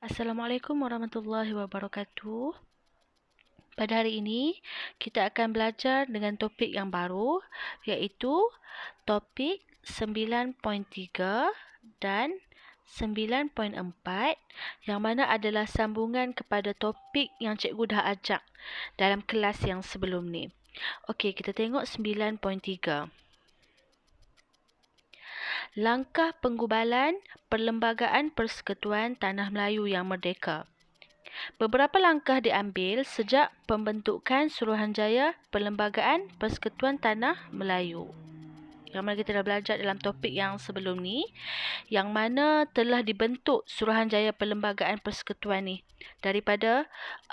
Assalamualaikum warahmatullahi wabarakatuh. Pada hari ini, kita akan belajar dengan topik yang baru, iaitu topik 9.3 dan 9.4 yang mana adalah sambungan kepada topik yang cikgu dah ajak dalam kelas yang sebelum ni. Okey, kita tengok 9.3. Langkah penggubalan Perlembagaan Persekutuan Tanah Melayu yang Merdeka. Beberapa langkah diambil sejak pembentukan Suruhanjaya Perlembagaan Persekutuan Tanah Melayu. Yang mana kita dah belajar dalam topik yang sebelum ni, yang mana telah dibentuk Suruhanjaya Perlembagaan Persekutuan ni daripada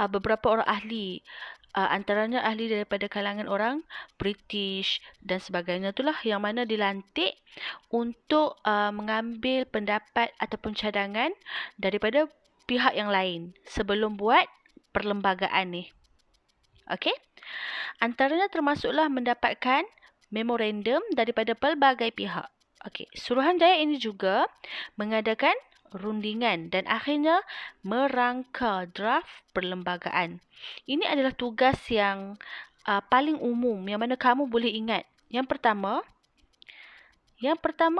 beberapa orang ahli. Antaranya ahli daripada kalangan orang British dan sebagainya, itulah yang mana dilantik untuk mengambil pendapat ataupun cadangan daripada pihak yang lain sebelum buat perlembagaan ni. Okey? Antaranya termasuklah mendapatkan memorandum daripada pelbagai pihak. Okey, Suruhanjaya ini juga mengadakan rundingan dan akhirnya merangka draft perlembagaan. Ini adalah tugas yang paling umum yang mana kamu boleh ingat. Yang pertama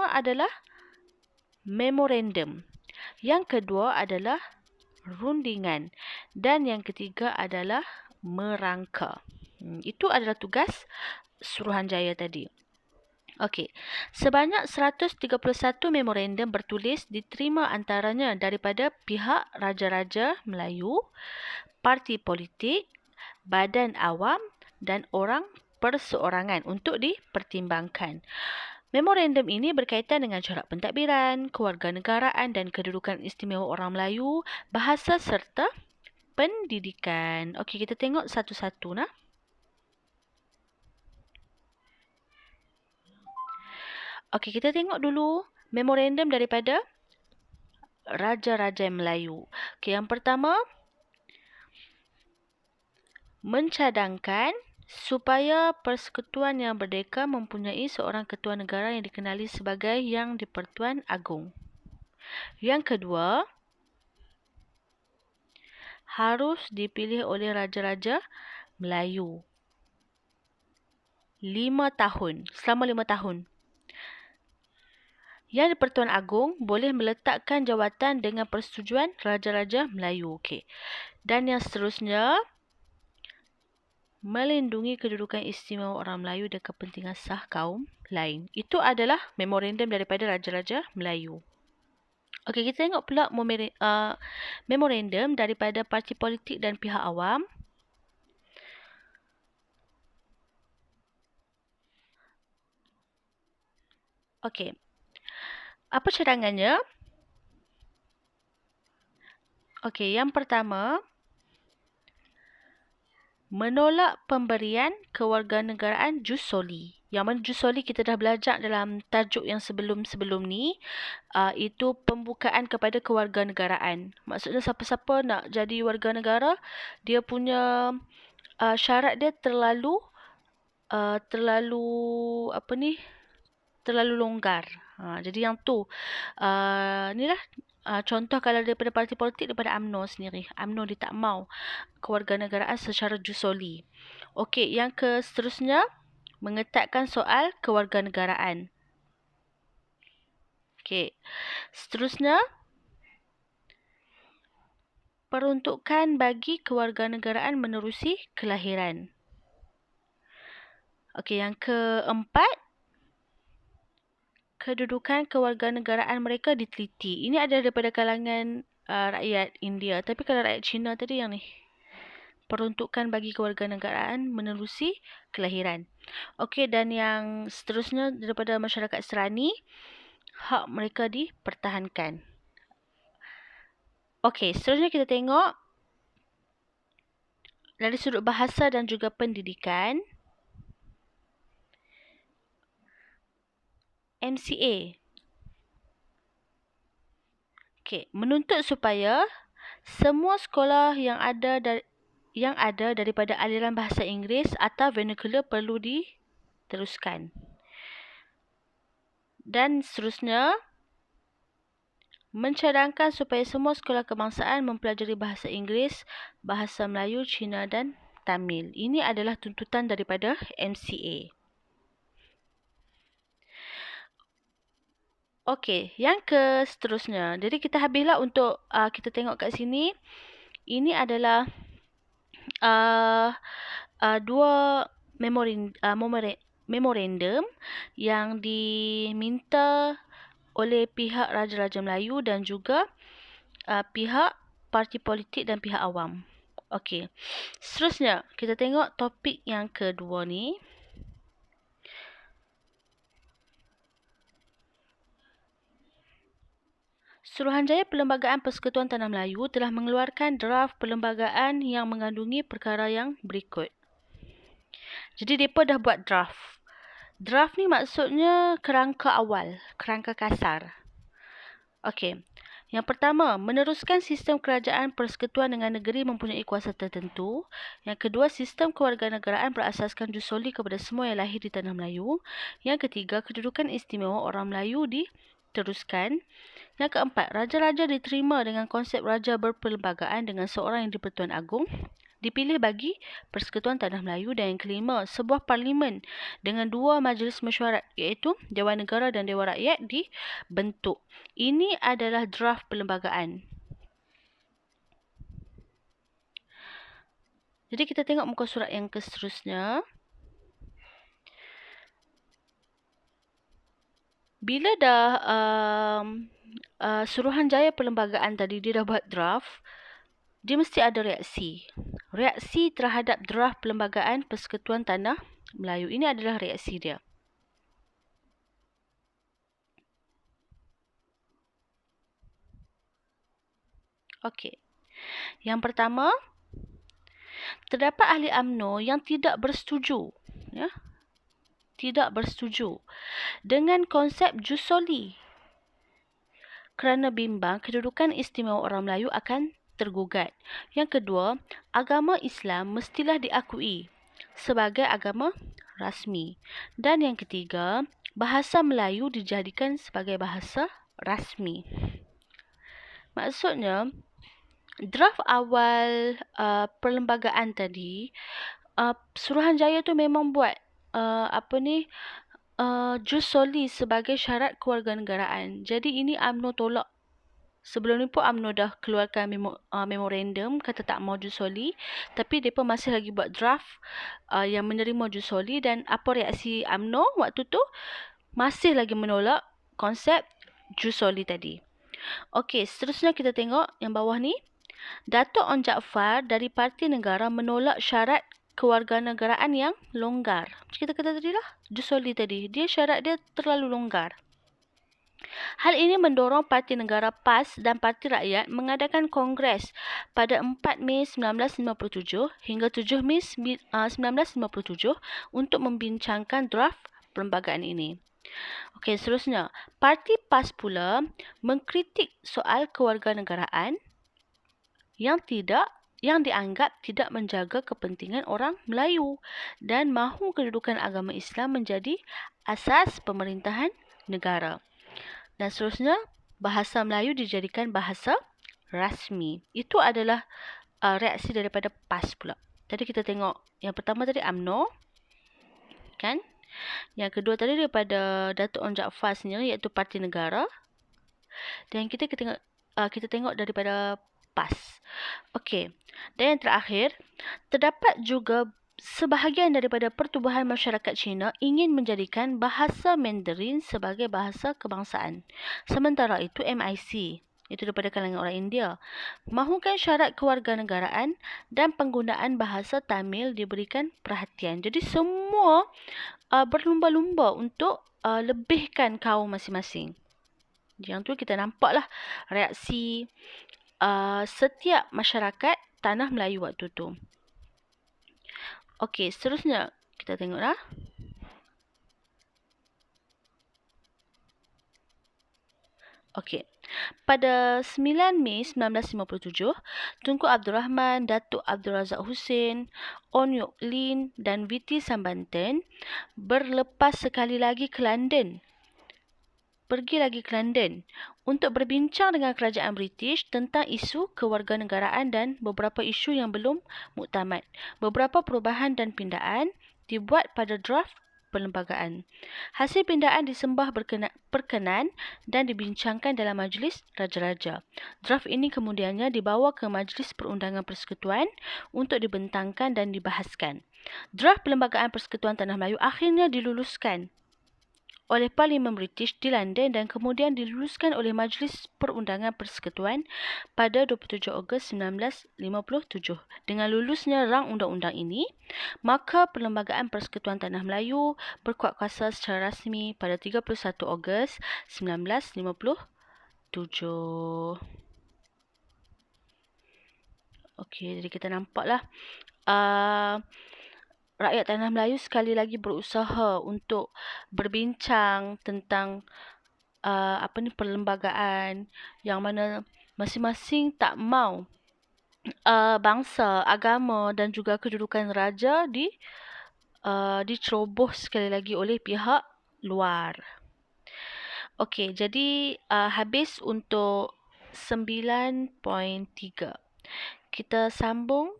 adalah memorandum. Yang kedua adalah rundingan. Dan yang ketiga adalah merangka. Itu adalah tugas Suruhanjaya tadi. Okey, sebanyak 131 memorandum bertulis diterima antaranya daripada pihak Raja-Raja Melayu, parti politik, badan awam dan orang perseorangan untuk dipertimbangkan. Memorandum ini berkaitan dengan corak pentadbiran, kewarganegaraan dan kedudukan istimewa orang Melayu, bahasa serta pendidikan. Okey, kita tengok satu-satu nah. Okey, kita tengok dulu memorandum daripada Raja-Raja Melayu. Okey, yang pertama, mencadangkan supaya Persekutuan yang Merdeka mempunyai seorang ketua negara yang dikenali sebagai Yang di-Pertuan Agong. Yang kedua, harus dipilih oleh Raja-Raja Melayu. 5 tahun, selama 5 tahun. Yang di-Pertuan Agong boleh meletakkan jawatan dengan persetujuan Raja-Raja Melayu. Okey. Dan yang seterusnya, melindungi kedudukan istimewa orang Melayu dan kepentingan sah kaum lain. Itu adalah memorandum daripada Raja-Raja Melayu. Okey, kita tengok pula memorandum daripada parti politik dan pihak awam. Okey. Apa cadangannya? Okey, yang pertama, menolak pemberian kewarganegaraan jus soli. Yang mana jus soli kita dah belajar dalam tajuk yang sebelum-sebelum ni. Itu pembukaan kepada kewarganegaraan. Maksudnya siapa-siapa nak jadi warga negara, dia punya syarat dia terlalu longgar. Jadi yang tu ni lah contoh kalau daripada parti politik, daripada UMNO sendiri. UMNO dia tak mau kewarganegaraan secara jus soli. Okey, yang seterusnya mengetatkan soal kewarganegaraan. Okey. Seterusnya, peruntukan bagi kewarganegaraan menerusi kelahiran. Okey, yang keempat, kedudukan kewarganegaraan mereka diteliti. Ini adalah daripada kalangan rakyat India. Tapi kalau rakyat Cina tadi yang ni, peruntukan bagi kewarganegaraan menerusi kelahiran. Okey, dan yang seterusnya daripada masyarakat Serani, hak mereka dipertahankan. Okey, seterusnya kita tengok dari sudut bahasa dan juga pendidikan. MCA. Okey, menuntut supaya semua sekolah yang ada daripada aliran bahasa Inggeris atau vernacular perlu diteruskan. Dan seterusnya, mencadangkan supaya semua sekolah kebangsaan mempelajari bahasa Inggeris, bahasa Melayu, Cina dan Tamil. Ini adalah tuntutan daripada MCA. Okey, yang ke seterusnya. Jadi kita habislah untuk kita tengok kat sini. Ini adalah dua memorandum yang diminta oleh pihak Raja-Raja Melayu dan juga pihak parti politik dan pihak awam. Okey. Seterusnya, kita tengok topik yang kedua ni. Suruhanjaya Perlembagaan Persekutuan Tanah Melayu telah mengeluarkan draft perlembagaan yang mengandungi perkara yang berikut. Jadi, mereka dah buat draft. Draft ni maksudnya kerangka awal, kerangka kasar. Okey. Yang pertama, meneruskan sistem kerajaan persekutuan dengan negeri mempunyai kuasa tertentu. Yang kedua, sistem kewarganegaraan berasaskan jus soli kepada semua yang lahir di Tanah Melayu. Yang ketiga, kedudukan istimewa orang Melayu diteruskan. Yang keempat, raja-raja diterima dengan konsep raja berperlembagaan dengan seorang yang di-Pertuan Agong dipilih bagi Persekutuan Tanah Melayu. Dan yang kelima, sebuah parlimen dengan dua majlis mesyuarat iaitu Dewan Negara dan Dewan Rakyat dibentuk. Ini adalah draft perlembagaan. Jadi kita tengok muka surat yang seterusnya. Bila dah Suruhanjaya Perlembagaan tadi dia dah buat draft, dia mesti ada reaksi. Reaksi terhadap draft Perlembagaan Persekutuan Tanah Melayu. Ini adalah reaksi dia. Okey. Yang pertama, terdapat ahli UMNO yang tidak bersetuju, tidak bersetuju dengan konsep jus soli kerana bimbang kedudukan istimewa orang Melayu akan tergugat. Yang kedua, agama Islam mestilah diakui sebagai agama rasmi. Dan yang ketiga, bahasa Melayu dijadikan sebagai bahasa rasmi. Maksudnya, draft awal perlembagaan tadi, Suruhanjaya tu memang buat jus soli sebagai syarat kewarganegaraan. Jadi ini UMNO tolak. Sebelum ni pun UMNO dah keluarkan memorandum kata tak mau jus soli, tapi mereka masih lagi buat draft yang menerima jus soli. Dan apa reaksi UMNO waktu tu? Masih lagi menolak konsep jus soli tadi. Okey, seterusnya kita tengok yang bawah ni. Datuk Onn Jaafar dari Parti Negara menolak syarat kewarganegaraan yang longgar. Macam kita kata tadi lah, jus soli tadi. Syarat dia terlalu longgar. Hal ini mendorong Parti Negara PAS dan Parti Rakyat mengadakan kongres pada 4 Mei 1957 hingga 7 Mei 1957 untuk membincangkan draft perlembagaan ini. Okey, seterusnya. Parti PAS pula mengkritik soal kewarganegaraan yang dianggap tidak menjaga kepentingan orang Melayu dan mahu kedudukan agama Islam menjadi asas pemerintahan negara. Dan seterusnya, bahasa Melayu dijadikan bahasa rasmi. Itu adalah reaksi daripada PAS pula. Tadi kita tengok yang pertama tadi UMNO, kan? Yang kedua tadi daripada Datuk Onn Jaafar sendiri iaitu Parti Negara. Dan kita tengok daripada PAS. Okey. Dan yang terakhir, terdapat juga sebahagian daripada pertubuhan masyarakat Cina ingin menjadikan bahasa Mandarin sebagai bahasa kebangsaan. Sementara itu MIC, itu daripada kalangan orang India, mahukan syarat kewarganegaraan dan penggunaan bahasa Tamil diberikan perhatian. Jadi semua berlumba-lumba untuk lebihkan kaum masing-masing. Yang tu kita nampaklah reaksi setiap masyarakat Tanah Melayu waktu tu. Okey, seterusnya kita tengoklah. Okey. Pada 9 Mei 1957, Tunku Abdul Rahman, Datuk Abdul Razak Hussein, On Yok Lin dan Viti Sambanten berlepas sekali lagi ke London pergi lagi ke London untuk berbincang dengan kerajaan British tentang isu kewarganegaraan dan beberapa isu yang belum muktamad. Beberapa perubahan dan pindaan dibuat pada draft perlembagaan. Hasil pindaan disembah perkenan dan dibincangkan dalam Majlis Raja-Raja. Draft ini kemudiannya dibawa ke Majlis Perundangan Persekutuan untuk dibentangkan dan dibahaskan. Draft Perlembagaan Persekutuan Tanah Melayu akhirnya diluluskan oleh Parlimen British di London dan kemudian diluluskan oleh Majlis Perundangan Persekutuan pada 27 Ogos 1957. Dengan lulusnya rang undang-undang ini, maka Perlembagaan Persekutuan Tanah Melayu berkuat kuasa secara rasmi pada 31 Ogos 1957. Okey, jadi kita nampaklah rakyat Tanah Melayu sekali lagi berusaha untuk berbincang tentang perlembagaan yang mana masing-masing tak mau bangsa, agama dan juga kedudukan raja diceroboh sekali lagi oleh pihak luar. Okey, jadi habis untuk 9.3. Kita sambung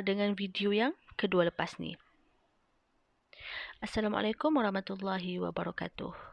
dengan video yang kedua lepas ni. Assalamualaikum warahmatullahi wabarakatuh.